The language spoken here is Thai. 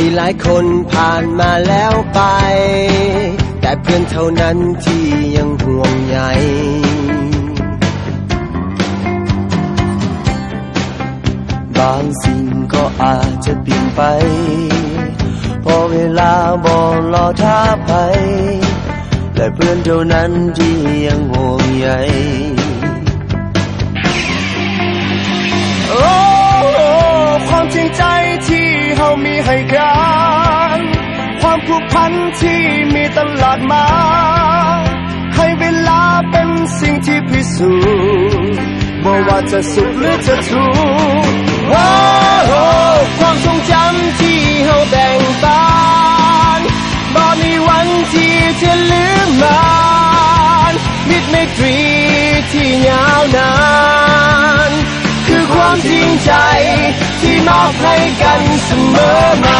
มีหลายคนผ่านมาแล้วไปแต่เพื่อนเท่านั้นที่ยังห่วงใยบางสิ่งก็อาจจะเปลี่ยนไปพอเวลาบอกรอท่าภัยและเพื่อนเท่านั้นที่ยังห่วงใยโอ้ความจริงใจที่เฮามีให้กันความผูกพันที่มีตลอดมาให้เวลาเป็นสิ่งที่พิสูจน์บ่ว่าจะสุขหรือจะทุกข์โอ้ความทรงจำที่เฮาแบ่งปันบ่มีวันที่จะลืมมันมิตรไมตรีที่ยาวนานคือความจริงใจที่มอบให้กันเสมอมา